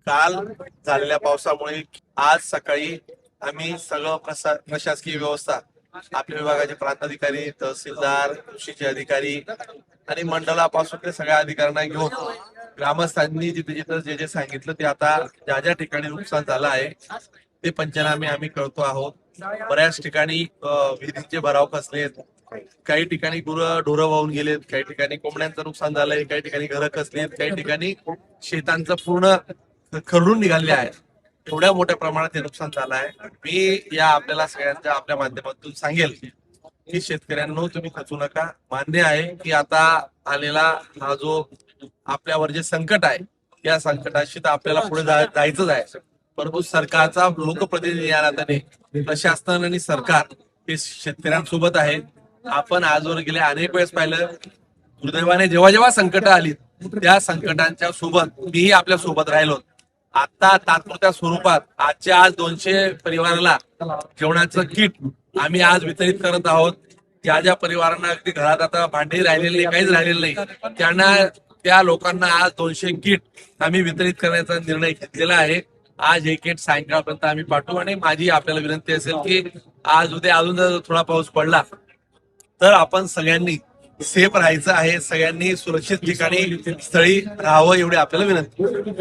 काल झालेल्या पावसामुळे आज सकाळी आम्ही सगळं प्रशासकीय व्यवस्था, आपल्या विभागाचे प्रांताधिकारी, तहसीलदार, कृषीचे अधिकारी आणि मंडळापासून ते सगळ्या अधिकाऱ्यांना घेऊन ग्रामस्थांनी जिथे जिथे जे जे सांगितलं ते आता ज्या ज्या ठिकाणी नुकसान झालं आहे ते पंचनामे आम्ही करतो आहोत. बऱ्याच ठिकाणी विहिरींचे भराव खचलेत, काही ठिकाणी ढोरं वाहून गेलेत, काही ठिकाणी कोंबड्यांचं नुकसान झालंय, काही ठिकाणी घरं खचलीत, काही ठिकाणी शेतांचं पूर्ण खरडून निघाले आहे. एवढ्या मोठ्या प्रमाणात हे नुकसान झालं आहे. मी या आपल्याला सगळ्यांच्या आपल्या माध्यमातून सांगेल की शेतकऱ्यांनो तुम्ही खचू नका. मान्य आहे की आता आलेला हा जो आपल्यावर जे संकट आहे या संकटाशी तर आपल्याला पुढे जायचंच आहे, परंतु सरकारचा लोकप्रतिनिधी या नात्याने प्रशासन आणि सरकार हे शेतकऱ्यांसोबत आहे. आपण आजवर गेले अनेक वेळेस पाहिलं, दुर्दैवाने जेव्हा जेव्हा संकट आली त्या संकटांच्या सोबत मीही आपल्या सोबत राहिलो. आता तात्पुरत्या स्वरूपात आजच्या आज 200 परिवाराला जेवणाचं किट आम्ही आज वितरित करत आहोत. ज्या ज्या परिवारांना अगदी घरात आता भांडी राहिलेली नाही, काहीच राहिलेलं नाही, त्यांना त्या लोकांना आज 200 किट आम्ही वितरित करण्याचा निर्णय घेतलेला आहे. आज हे किट सायंकाळपर्यंत आम्ही पाठवू आणि माझी आपल्याला विनंती असेल की आज उद्या अजून जर थोडा पाऊस पडला तर आपण सगळ्यांनी सेफ राहायचं आहे, सगळ्यांनी सुरक्षित ठिकाणी स्थळी राहावं एवढी आपल्याला विनंती.